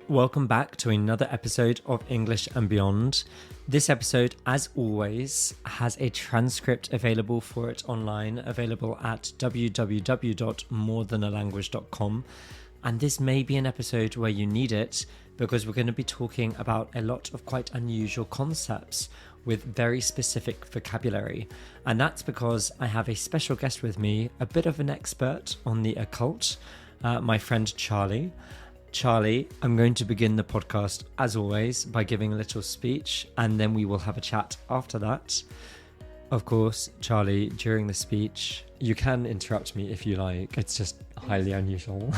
Welcome back to another episode of English and Beyond. This episode, as always, has a transcript available for it online, available at www.morethan.alanguage.com. And this may be an episode where you need it because we're going to be talking about a lot of quite unusual concepts with very specific vocabulary. And that's because I have a special guest with me, a bit of an expert on the occult, my friend Charlie. Charlie, I'm going to begin the podcast, as always, by giving a little speech, and then we will have a chat after that. Of course, Charlie, during the speech, you can interrupt me if you like. It's just highly unusual.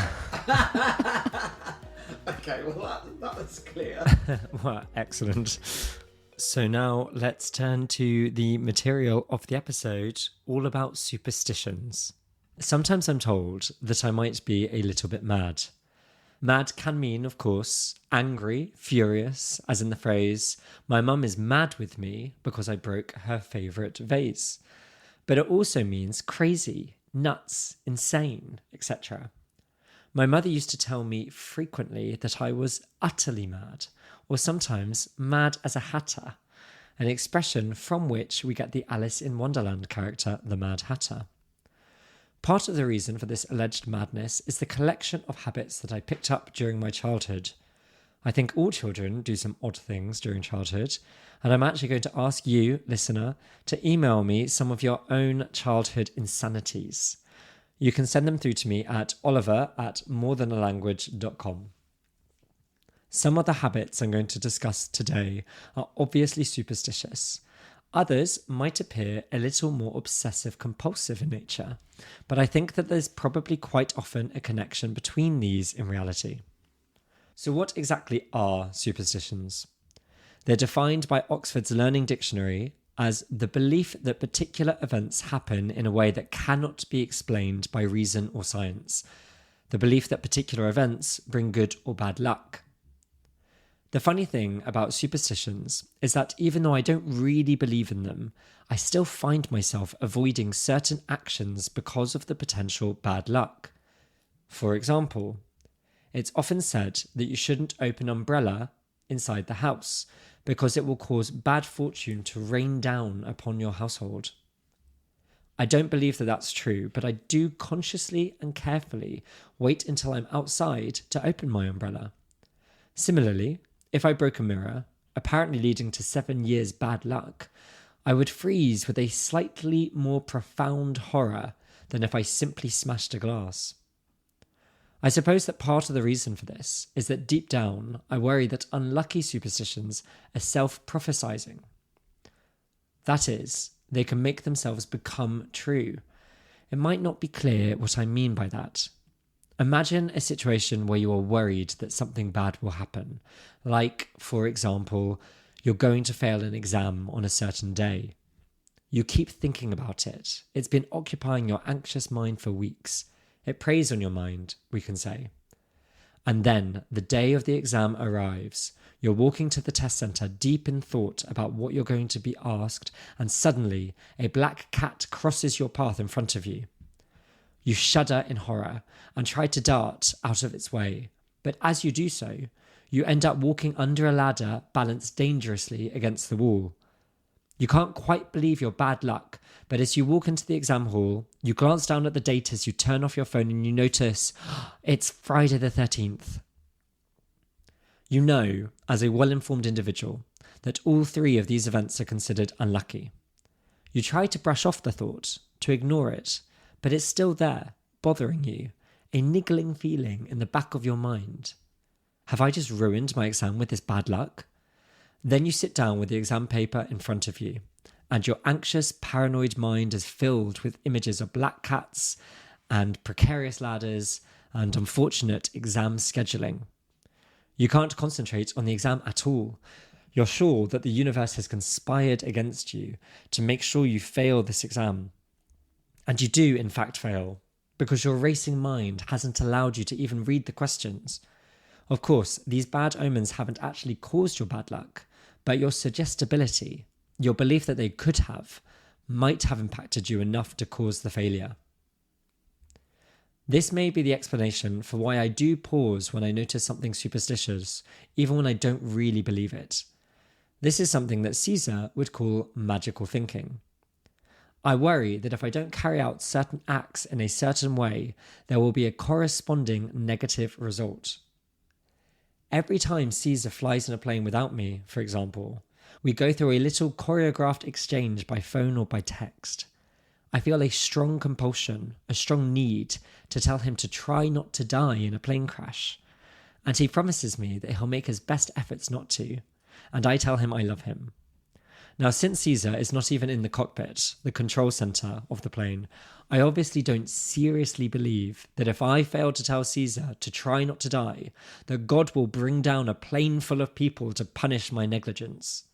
Okay, well, that was clear. Well, excellent. So now let's turn to the material of the episode, all about superstitions. Sometimes I'm told that I might be a little bit mad. Mad can mean, of course, angry, furious, as in the phrase, my mum is mad with me because I broke her favourite vase. But it also means crazy, nuts, insane, etc. My mother used to tell me frequently that I was utterly mad, or sometimes mad as a hatter, an expression from which we get the Alice in Wonderland character, the Mad Hatter. Part of the reason for this alleged madness is the collection of habits that I picked up during my childhood. I think all children do some odd things during childhood, and I'm actually going to ask you, listener, to email me some of your own childhood insanities. You can send them through to me at oliver@morethan.alanguage.com. Some of the habits I'm going to discuss today are obviously superstitious. Others might appear a little more obsessive-compulsive in nature, but I think that there's probably quite often a connection between these in reality. So what exactly are superstitions? They're defined by Oxford's Learning Dictionary as the belief that particular events happen in a way that cannot be explained by reason or science, the belief that particular events bring good or bad luck. The funny thing about superstitions is that even though I don't really believe in them, I still find myself avoiding certain actions because of the potential bad luck. For example, it's often said that you shouldn't open an umbrella inside the house because it will cause bad fortune to rain down upon your household. I don't believe that that's true, but I do consciously and carefully wait until I'm outside to open my umbrella. Similarly, if I broke a mirror, apparently leading to 7 years bad luck, I would freeze with a slightly more profound horror than if I simply smashed a glass. I suppose that part of the reason for this is that deep down, I worry that unlucky superstitions are self-prophesizing. That is, they can make themselves become true. It might not be clear what I mean by that. Imagine a situation where you are worried that something bad will happen. Like, for example, you're going to fail an exam on a certain day. You keep thinking about it. It's been occupying your anxious mind for weeks. It preys on your mind, we can say. And then the day of the exam arrives. You're walking to the test centre deep in thought about what you're going to be asked, and suddenly a black cat crosses your path in front of you. You shudder in horror and try to dart out of its way, but as you do so, you end up walking under a ladder balanced dangerously against the wall. You can't quite believe your bad luck, but as you walk into the exam hall, you glance down at the date as you turn off your phone and you notice it's Friday the 13th. You know, as a well-informed individual, that all three of these events are considered unlucky. You try to brush off the thought, to ignore it, but it's still there, bothering you, a niggling feeling in the back of your mind. Have I just ruined my exam with this bad luck? Then you sit down with the exam paper in front of you, and your anxious, paranoid mind is filled with images of black cats and precarious ladders and unfortunate exam scheduling. You can't concentrate on the exam at all. You're sure that the universe has conspired against you to make sure you fail this exam. And you do, in fact, fail, because your racing mind hasn't allowed you to even read the questions. Of course, these bad omens haven't actually caused your bad luck, but your suggestibility, your belief that they could have, might have impacted you enough to cause the failure. This may be the explanation for why I do pause when I notice something superstitious, even when I don't really believe it. This is something that Caesar would call magical thinking. I worry that if I don't carry out certain acts in a certain way, there will be a corresponding negative result. Every time Caesar flies in a plane without me, for example, we go through a little choreographed exchange by phone or by text. I feel a strong compulsion, a strong need to tell him to try not to die in a plane crash. And he promises me that he'll make his best efforts not to, and I tell him I love him. Now, since Caesar is not even in the cockpit, the control center of the plane, I obviously don't seriously believe that if I fail to tell Caesar to try not to die, that God will bring down a plane full of people to punish my negligence.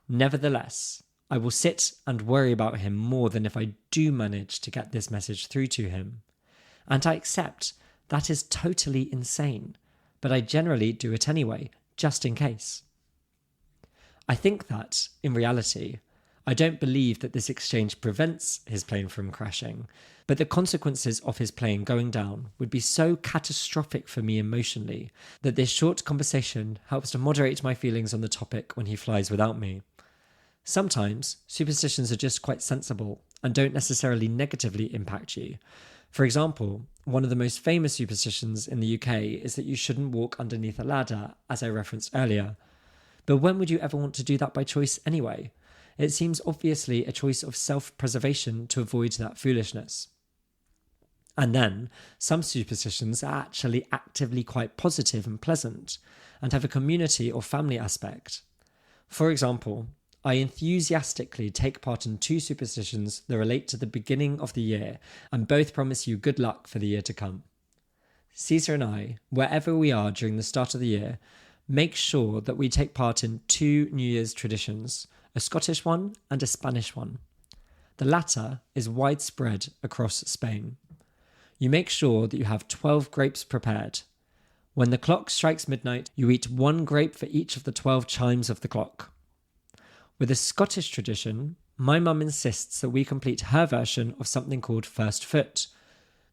Nevertheless, I will sit and worry about him more than if I do manage to get this message through to him. And I accept that is totally insane, but I generally do it anyway, just in case. I think that, in reality, I don't believe that this exchange prevents his plane from crashing, but the consequences of his plane going down would be so catastrophic for me emotionally that this short conversation helps to moderate my feelings on the topic when he flies without me. Sometimes, superstitions are just quite sensible and don't necessarily negatively impact you. For example, one of the most famous superstitions in the UK is that you shouldn't walk underneath a ladder, as I referenced earlier. But when would you ever want to do that by choice anyway? It seems obviously a choice of self-preservation to avoid that foolishness. And then, some superstitions are actually actively quite positive and pleasant, and have a community or family aspect. For example, I enthusiastically take part in 2 superstitions that relate to the beginning of the year, and both promise you good luck for the year to come. Caesar and I, wherever we are during the start of the year, make sure that we take part in 2 New Year's traditions, a Scottish one and a Spanish one. The latter is widespread across Spain. You make sure that you have 12 grapes prepared. When the clock strikes midnight, you eat 1 grape for each of the 12 chimes of the clock. With a Scottish tradition, my mum insists that we complete her version of something called first foot.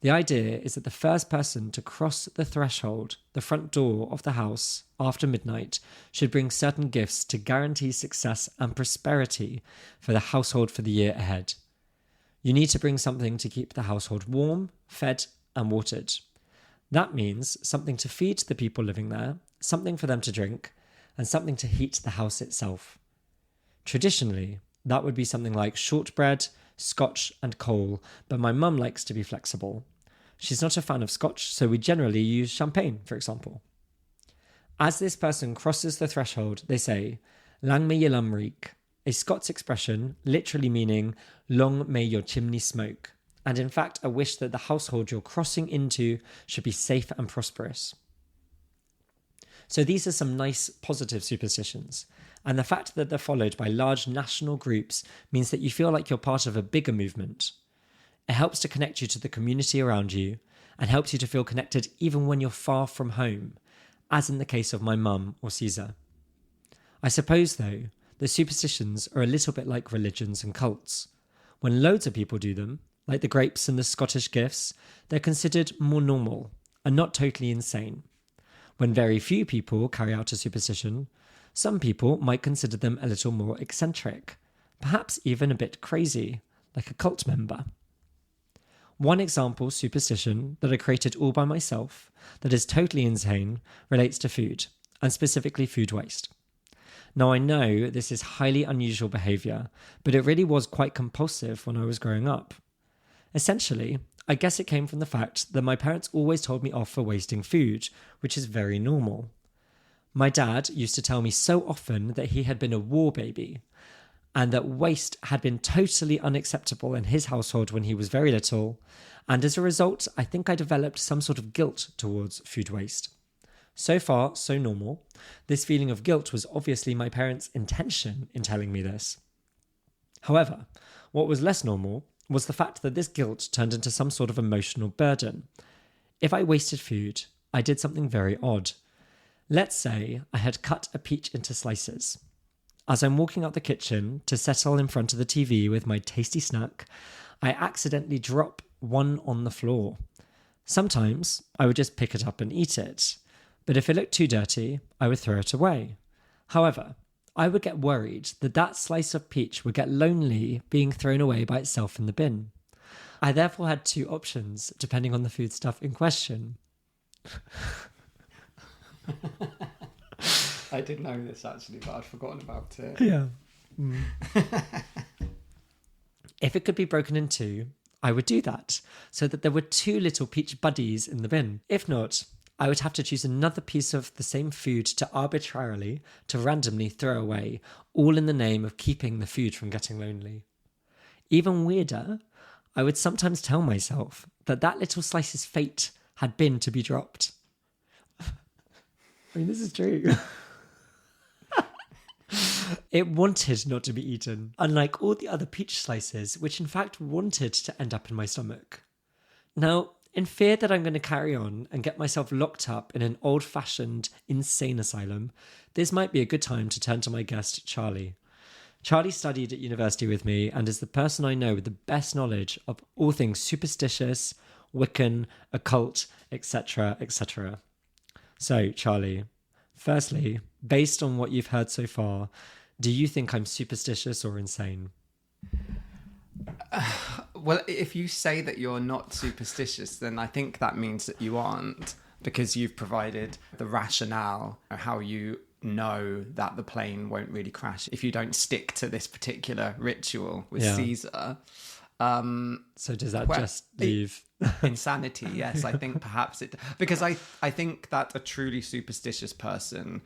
The idea is that the first person to cross the threshold, the front door of the house, after midnight, should bring certain gifts to guarantee success and prosperity for the household for the year ahead. You need to bring something to keep the household warm, fed, and watered. That means something to feed the people living there, something for them to drink, and something to heat the house itself. Traditionally, that would be something like shortbread, scotch, and coal, but my mum likes to be flexible. She's not a fan of scotch, so we generally use champagne, for example. As this person crosses the threshold, they say, "Lang may your lum reek," a Scots expression literally meaning, "long may your chimney smoke," and in fact a wish that the household you're crossing into should be safe and prosperous. So these are some nice positive superstitions, and the fact that they're followed by large national groups means that you feel like you're part of a bigger movement. It helps to connect you to the community around you and helps you to feel connected even when you're far from home, as in the case of my mum or Caesar. I suppose, though, that superstitions are a little bit like religions and cults. When loads of people do them, like the grapes and the Scottish gifts, they're considered more normal and not totally insane. When very few people carry out a superstition, some people might consider them a little more eccentric, perhaps even a bit crazy, like a cult member. One example superstition that I created all by myself that is totally insane relates to food, and specifically food waste. Now I know this is highly unusual behaviour, but it really was quite compulsive when I was growing up. Essentially, I guess it came from the fact that my parents always told me off for wasting food, which is very normal. My dad used to tell me so often that he had been a war baby, and that waste had been totally unacceptable in his household when he was very little, and as a result, I think I developed some sort of guilt towards food waste. So far, so normal. This feeling of guilt was obviously my parents' intention in telling me this. However, what was less normal was the fact that this guilt turned into some sort of emotional burden. If I wasted food, I did something very odd. Let's say I had cut a peach into slices. As I'm walking out the kitchen to settle in front of the TV with my tasty snack, I accidentally drop one on the floor. Sometimes I would just pick it up and eat it, but if it looked too dirty, I would throw it away. However, I would get worried that that slice of peach would get lonely being thrown away by itself in the bin. I therefore had two options depending on the foodstuff in question. I did know this actually, but I'd forgotten about it. Yeah. If it could be broken in two, I would do that so that there were two little peach buddies in the bin. If not, I would have to choose another piece of the same food to arbitrarily, to randomly throw away, all in the name of keeping the food from getting lonely. Even weirder, I would sometimes tell myself that that little slice's fate had been to be dropped. I mean, this is true. It wanted not to be eaten, unlike all the other peach slices, which in fact wanted to end up in my stomach. Now, in fear that I'm going to carry on and get myself locked up in an old-fashioned insane asylum, this might be a good time to turn to my guest, Charlie. Charlie studied at university with me and is the person I know with the best knowledge of all things superstitious, Wiccan, occult, etc., etc. So, Charlie, firstly, based on what you've heard so far, do you think I'm superstitious or insane? Well, if you say that you're not superstitious, then I think that means that you aren't, because you've provided the rationale, how you know that the plane won't really crash if you don't stick to this particular ritual with Caesar. So does that just leave insanity? Yes, I think perhaps it, because I think that a truly superstitious person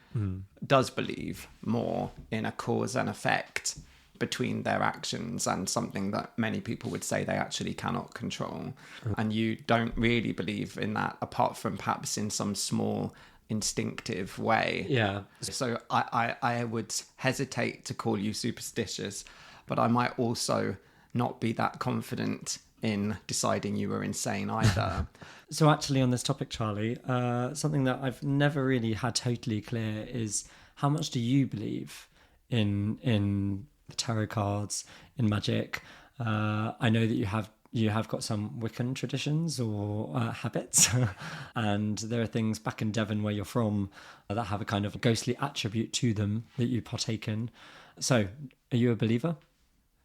does believe more in a cause and effect between their actions and something that many people would say they actually cannot control. And you don't really believe in that apart from perhaps in some small instinctive way. Yeah. So I would hesitate to call you superstitious, but I might also not be that confident in deciding you were insane either. So actually on this topic, Charlie, something that I've never really had totally clear is how much do you believe in the tarot cards, in magic? I know that you have got some Wiccan traditions or habits, and there are things back in Devon where you're from that have a kind of ghostly attribute to them that you partake in. So, are you a believer?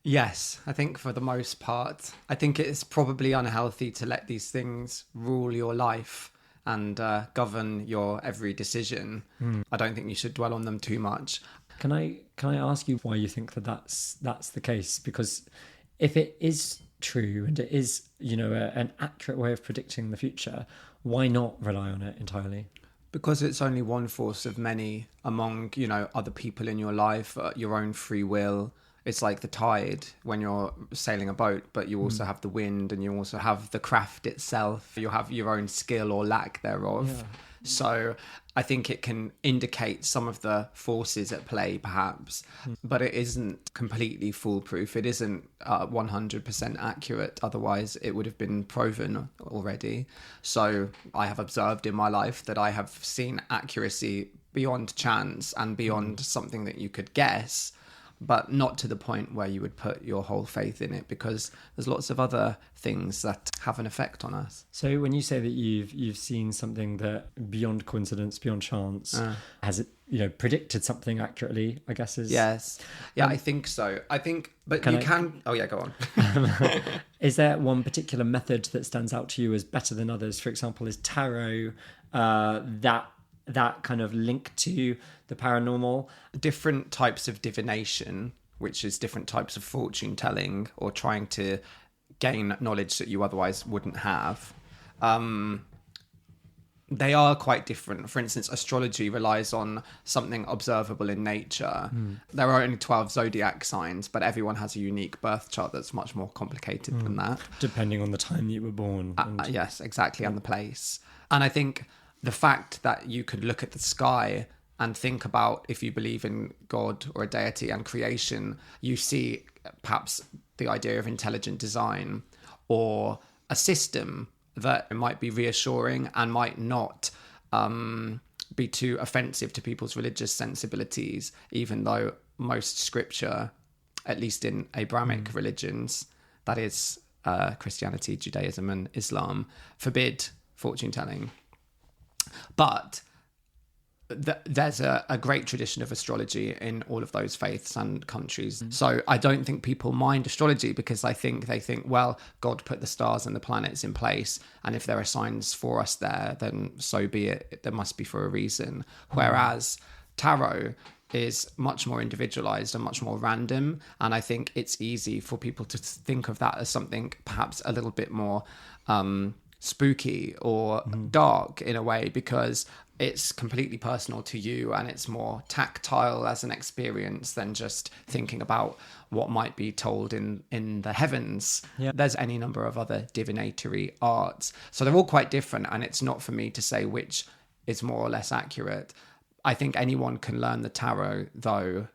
Yes, I think for the most part. I think it's probably unhealthy to let these things rule your life and govern your every decision. I don't think you should dwell on them too much. Can I ask you why you think that that's the case? Because if it is true and it is, an accurate way of predicting the future, why not rely on it entirely? Because it's only one force of many among, other people in your life, your own free will. It's like the tide when you're sailing a boat, but you also have the wind and you also have the craft itself. You have your own skill or lack thereof. Yeah. So I think it can indicate some of the forces at play, perhaps, but it isn't completely foolproof. It isn't 100% accurate. Otherwise, it would have been proven already. So I have observed in my life that I have seen accuracy beyond chance and beyond something that you could guess, but not to the point where you would put your whole faith in it, because there's lots of other things that have an effect on us. So when you say that you've seen something that beyond coincidence, beyond chance, has it predicted something accurately, I guess is... Yes. Yeah, I think so. I think, but you can... Oh yeah, go on. Is there one particular method that stands out to you as better than others? For example, is tarot that kind of link to the paranormal? Different types of divination, which is different types of fortune telling or trying to gain knowledge that you otherwise wouldn't have. They are quite different. For instance, astrology relies on something observable in nature. There are only 12 zodiac signs, but everyone has a unique birth chart that's much more complicated than that. Depending on the time you were born. Yes, exactly, and the place. And I think the fact that you could look at the sky and think about, if you believe in God or a deity and creation, you see perhaps the idea of intelligent design or a system that might be reassuring and might not be too offensive to people's religious sensibilities, even though most scripture, at least in Abrahamic religions, that is Christianity, Judaism and Islam, forbid fortune telling. But there's a great tradition of astrology in all of those faiths and countries. So I don't think people mind astrology, because they think, well, God put the stars and the planets in place, and if there are signs for us there, then so be it. There must be for a reason. Whereas tarot is much more individualized and much more random, and I think it's easy for people to think of that as something perhaps a little bit more spooky or dark in a way, because it's completely personal to you and it's more tactile as an experience than just thinking about what might be told in the heavens. There's any number of other divinatory arts, so they're all quite different, and it's not for me to say which is more or less accurate. I think anyone can learn the tarot, though.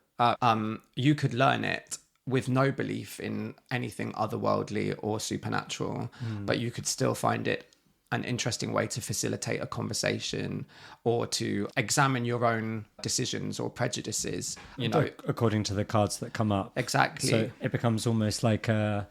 You could learn it with no belief in anything otherworldly or supernatural, but you could still find it an interesting way to facilitate a conversation or to examine your own decisions or prejudices, you know, according to the cards that come up. Exactly. So it becomes almost like a,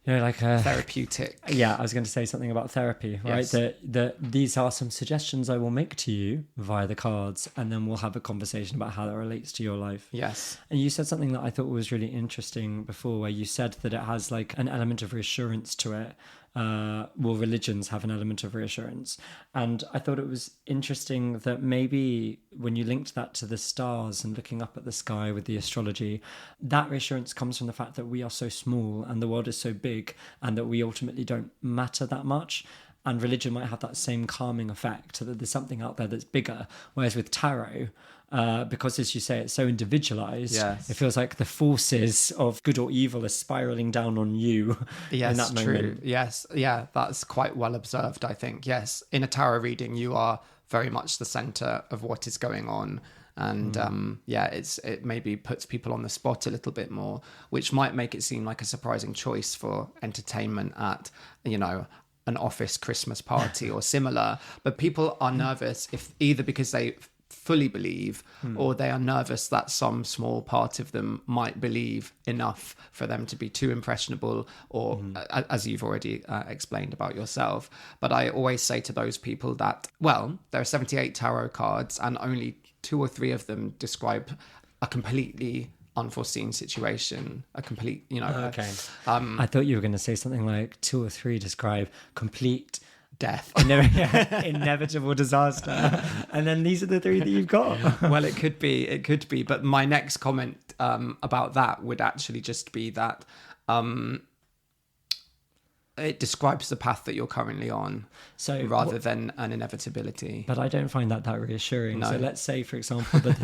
you know, like a therapeutic. Yeah, I was going to say something about therapy, right? Yes. That these are some suggestions I will make to you via the cards, and then we'll have a conversation about how that relates to your life. Yes. And you said something that I thought was really interesting before, where you said that it has like an element of reassurance to it. Well, religions have an element of reassurance. And I thought it was interesting that maybe when you linked that to the stars and looking up at the sky with the astrology, that reassurance comes from the fact that we are so small and the world is so big, and that we ultimately don't matter that much. And religion might have that same calming effect, that there's something out there that's bigger. Whereas with tarot, because as you say, it's so individualized, yes, it feels like the forces of good or evil are spiraling down on you in that moment. True. Yes, yeah, that's quite well observed, I think. Yes, in a tarot reading, you are very much the center of what is going on. And it maybe puts people on the spot a little bit more, which might make it seem like a surprising choice for entertainment at, you know, an office Christmas party or similar. But people are nervous if either because they fully believe or they are nervous that some small part of them might believe enough for them to be too impressionable, or as you've already explained about yourself. But I always say to those people that, well, there are 78 tarot cards and only 2 or 3 of them describe a completely unforeseen situation, a complete, you know. Okay. I thought you were going to say something like 2 or 3 describe complete death, inevitable disaster, and then these are the 3 that you've got. Well, it could be, but my next comment about that would actually just be that it describes the path that you're currently on, so rather than an inevitability. But I don't find that reassuring. No. So let's say, for example, that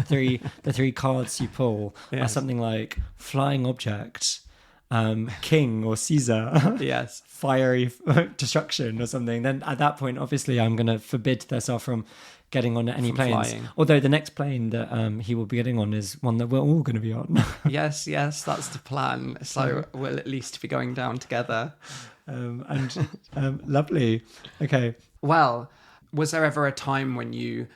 the three cards you pull are something like flying object, king or Caesar, yes, fiery destruction or something. Then at that point, obviously, I'm going to forbid Thessar from getting on any planes. Flying. Although the next plane that he will be getting on is one that we're all going to be on. yes, that's the plan. So we'll at least be going down together. Lovely. Okay. Well, was there ever a time when you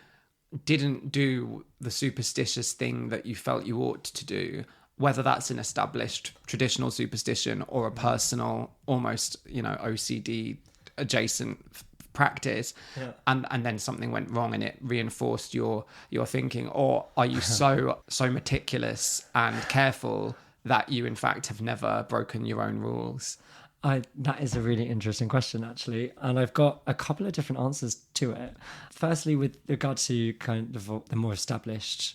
didn't do the superstitious thing that you felt you ought to do, whether that's an established traditional superstition or a personal, almost, you know, OCD adjacent practice, and then something went wrong and it reinforced your thinking? Or are you so meticulous and careful that you in fact have never broken your own rules? That is a really interesting question, actually. And I've got a couple of different answers to it. Firstly, with regard to kind of the more established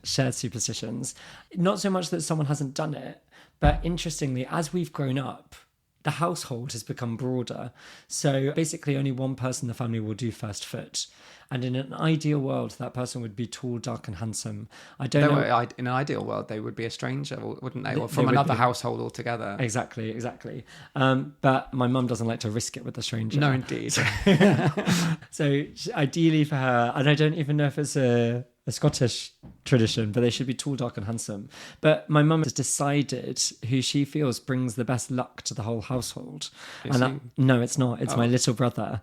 shared superstitions, not so much that someone hasn't done it, but interestingly, as we've grown up, the household has become broader. So basically only one person in the family will do first foot. And in an ideal world, that person would be tall, dark and handsome. In an ideal world, they would be a stranger, wouldn't they? Or from another household altogether. Exactly. But my mum doesn't like to risk it with the stranger. No, indeed. So ideally for her, and I don't even know if it's a Scottish tradition, but they should be tall, dark and handsome. But my mum has decided who she feels brings the best luck to the whole household. No, it's not. It's my little brother,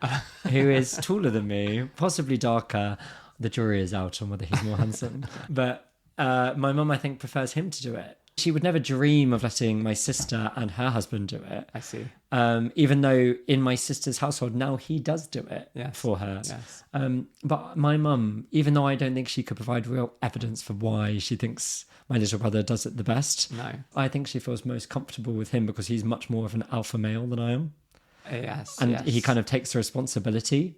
who is taller than me, possibly darker. The jury is out on whether he's more handsome. But my mum, I think, prefers him to do it. She would never dream of letting my sister and her husband do it. I see. Even though in my sister's household now he does do it for her. Yes. But my mum, even though I don't think she could provide real evidence for why she thinks my little brother does it the best, No. I think she feels most comfortable with him because he's much more of an alpha male than I am. Yes. And he kind of takes the responsibility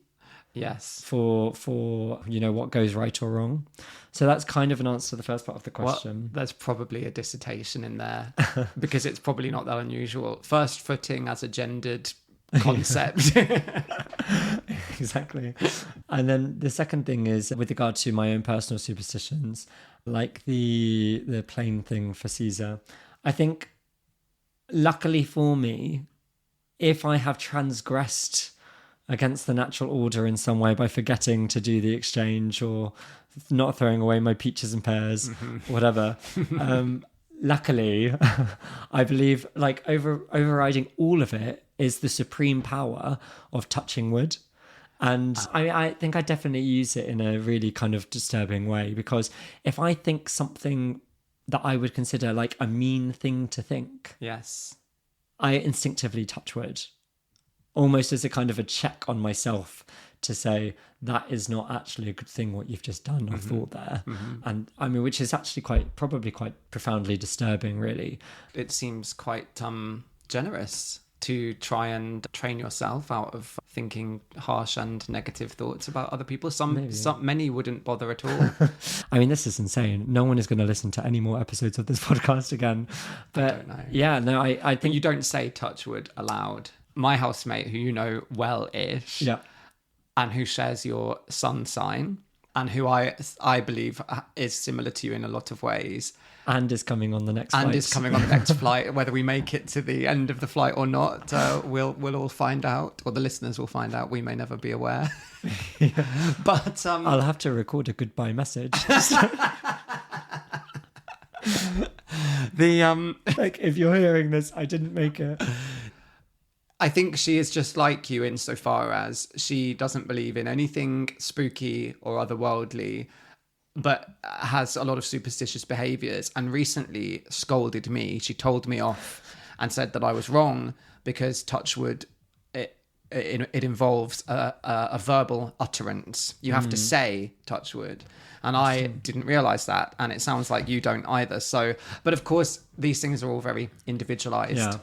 Yes. for what goes right or wrong. So that's kind of an answer to the first part of the question. Well, there's probably a dissertation in there because it's probably not that unusual. First footing as a gendered concept. Exactly. And then the second thing is with regard to my own personal superstitions, like the plain thing for Caesar. I think luckily for me, if I have transgressed against the natural order in some way by forgetting to do the exchange or not throwing away my peaches and pears, whatever. Luckily, I believe like overriding all of it is the supreme power of touching wood. And I think I definitely use it in a really kind of disturbing way, because if I think something that I would consider like a mean thing to think, Yes. I instinctively touch wood, almost as a kind of a check on myself to say that is not actually a good thing what you've just done or thought there. And I mean, which is actually probably quite profoundly disturbing, really. It seems quite generous to try and train yourself out of thinking harsh and negative thoughts about other people. Many wouldn't bother at all. I mean, this is insane. No one is going to listen to any more episodes of this podcast again. But I don't know. Yeah, no, I But think you don't say touch wood aloud. My housemate, who you know well-ish, yeah. and who shares your sun sign, and who I believe is similar to you in a lot of ways, And is coming on the next and flight. is coming on the next flight. Whether we make it to the end of the flight or not, we'll all find out, or the listeners will find out. We may never be aware. But I'll have to record a goodbye message. Like, if you're hearing this, I didn't make it. I think she is just like you insofar as she doesn't believe in anything spooky or otherworldly, but has a lot of superstitious behaviors, and recently scolded me. She told me off and said that I was wrong because touch wood, it involves a verbal utterance. You have to say touch wood. And I didn't realize that. And it sounds like you don't either. So, but of course, these things are all very individualized. Yeah.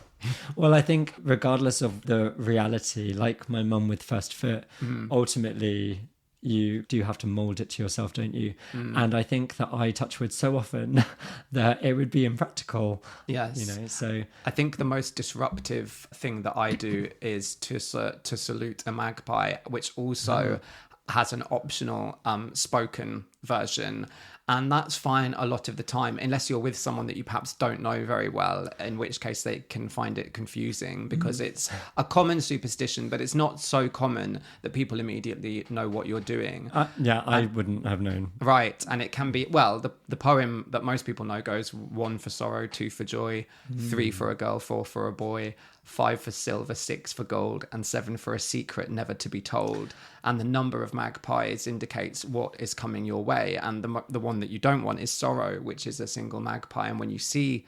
Well, I think regardless of the reality, like my mum with first foot, ultimately you do have to mold it to yourself, don't you? And I think that I touch wood so often that it would be impractical. Yes. So I think the most disruptive thing that I do is to salute a magpie, which also has an optional spoken version. And that's fine a lot of the time, unless you're with someone that you perhaps don't know very well, in which case they can find it confusing because it's a common superstition, but it's not so common that people immediately know what you're doing. I wouldn't have known. Right. And it can be, well, the poem that most people know goes 1 for sorrow, 2 for joy, 3 for a girl, 4 for a boy, 5 for silver, 6 for gold, and 7 for a secret never to be told. And the number of magpies indicates what is coming your way. And the one that you don't want is sorrow, which is a single magpie. And when you see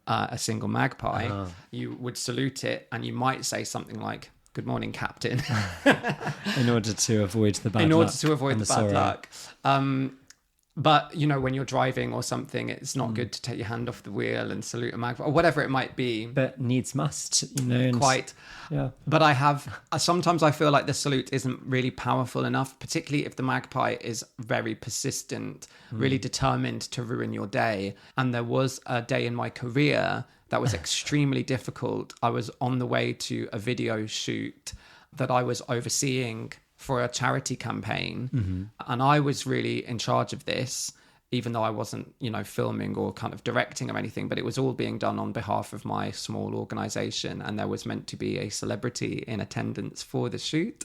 a single magpie, you would salute it, and you might say something like, "Good morning, Captain." In order to avoid the bad luck. In order to avoid the bad sorrow. luck. But, when you're driving or something, it's not good to take your hand off the wheel and salute a magpie, or whatever it might be. But needs must, and Quite. Yeah. But sometimes I feel like the salute isn't really powerful enough, particularly if the magpie is very persistent, really determined to ruin your day. And there was a day in my career that was extremely difficult. I was on the way to a video shoot that I was overseeing for a charity campaign. And I was really in charge of this, even though I wasn't, filming or kind of directing or anything, but it was all being done on behalf of my small organization. And there was meant to be a celebrity in attendance for the shoot.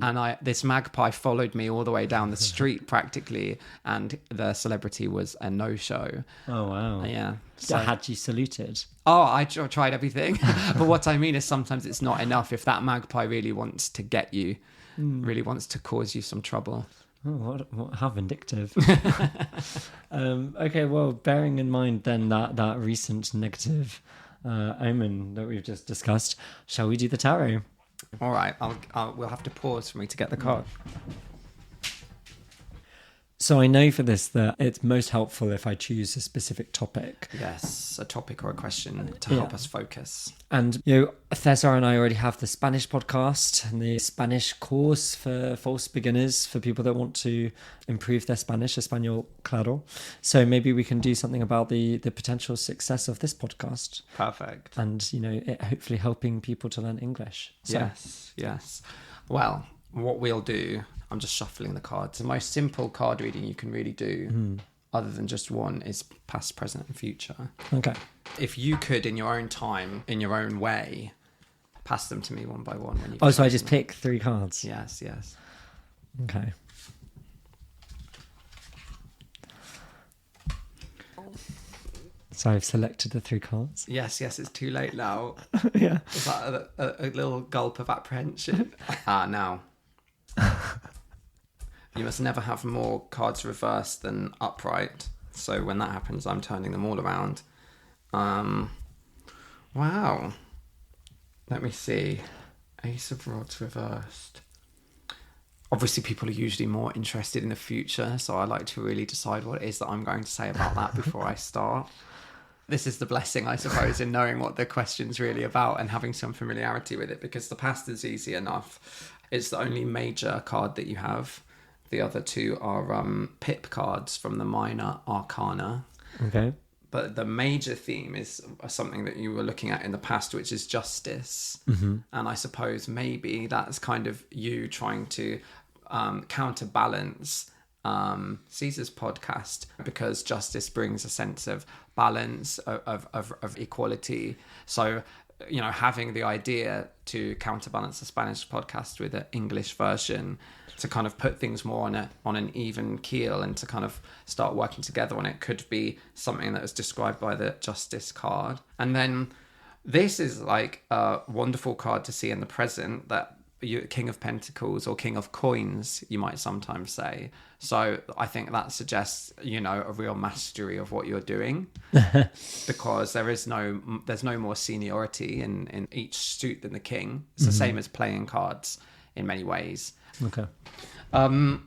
And this magpie followed me all the way down the street practically. And the celebrity was a no-show. Oh, wow. Yeah. So had you saluted? Oh, I tried everything. But what I mean is sometimes it's not enough if that magpie really wants to get you. Really wants to cause you some trouble. Oh, how vindictive. Okay, well, bearing in mind then that recent negative omen that we've just discussed, shall we do the tarot? All right, we'll have to pause for me to get the card. So I know for this that it's most helpful if I choose a specific topic. Yes, a topic or a question to help us focus. And, Thesar and I already have the Spanish podcast and the Spanish course for false beginners, for people that want to improve their Spanish, Español Claro. So maybe we can do something about the potential success of this podcast. Perfect. And, it hopefully helping people to learn English. So. Yes. Well, what we'll do, I'm just shuffling the cards. The most simple card reading you can really do, other than just one, is past, present, and future. Okay. If you could, in your own time, in your own way, pass them to me one by one. When you so I just pick 3 cards? Yes. Okay. So I've selected the 3 cards. Yes, it's too late now. Yeah. Is that a little gulp of apprehension? Now. You must never have more cards reversed than upright. So when that happens, I'm turning them all around. Wow. Let me see. Ace of Rods reversed. Obviously, people are usually more interested in the future, so I like to really decide what it is that I'm going to say about that before I start. This is the blessing, I suppose, in knowing what the question's really about and having some familiarity with it, because the past is easy enough. It's the only major card that you have. The other 2 are pip cards from the minor arcana. Okay. But the major theme is something that you were looking at in the past, which is justice. Mm-hmm. And I suppose maybe that's kind of you trying to counterbalance Caesar's podcast, because justice brings a sense of balance, of equality. So, having the idea to counterbalance the Spanish podcast with an English version to kind of put things more on an even keel and to kind of start working together on it could be something that was described by the Justice card. And then this is like a wonderful card to see in the present, that King of Pentacles, or King of Coins, you might sometimes say. So I think that suggests, a real mastery of what you're doing, because there's no more seniority in each suit than the king. It's the same as playing cards in many ways. Okay. And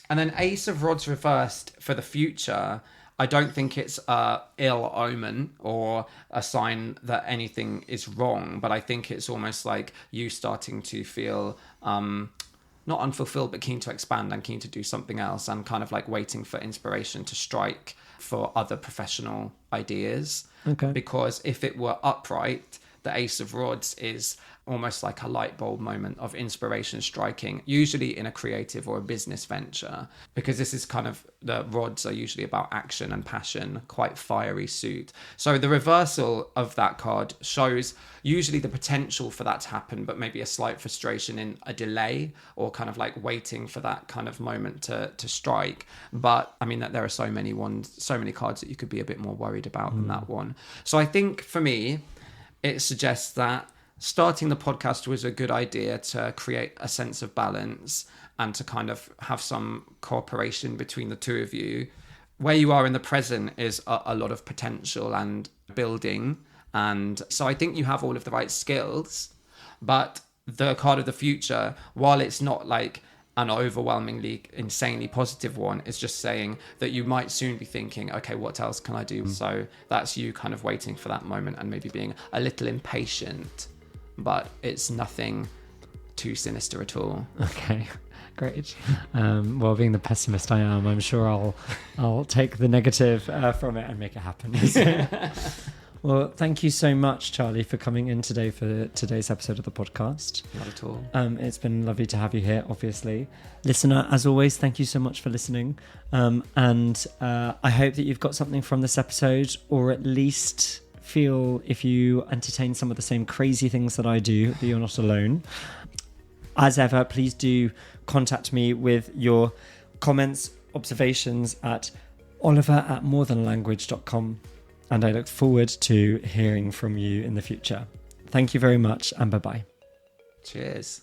then Ace of Rods reversed for the future. I don't think it's a ill omen or a sign that anything is wrong, but I think it's almost like you starting to feel not unfulfilled, but keen to expand and keen to do something else, and kind of like waiting for inspiration to strike for other professional ideas. Okay. Because if it were upright, the Ace of Rods is almost like a light bulb moment of inspiration striking, usually in a creative or a business venture, because this is kind of, the rods are usually about action and passion, quite fiery suit. So the reversal of that card shows usually the potential for that to happen, but maybe a slight frustration in a delay, or kind of like waiting for that kind of moment to strike. But I mean, that there are so many cards that you could be a bit more worried about than that one. So I think for me, it suggests that starting the podcast was a good idea to create a sense of balance and to kind of have some cooperation between the 2 of you. Where you are in the present is a lot of potential and building. And so I think you have all of the right skills, but the card of the future, while it's not like an overwhelmingly insanely positive one, is just saying that you might soon be thinking, okay, what else can I do? So that's you kind of waiting for that moment and maybe being a little impatient, but it's nothing too sinister at all. Okay, great. Well, being the pessimist I am, I'm sure I'll take the negative from it and make it happen. Well, thank you so much, Charlie, for coming in today for today's episode of the podcast. Not at all. It's been lovely to have you here, obviously. Listener, as always, thank you so much for listening. And I hope that you've got something from this episode, or at least feel, if you entertain some of the same crazy things that I do, that you're not alone. As ever, please do contact me with your comments, observations at oliver@morethanlanguage.com. And I look forward to hearing from you in the future. Thank you very much, and bye-bye. Cheers.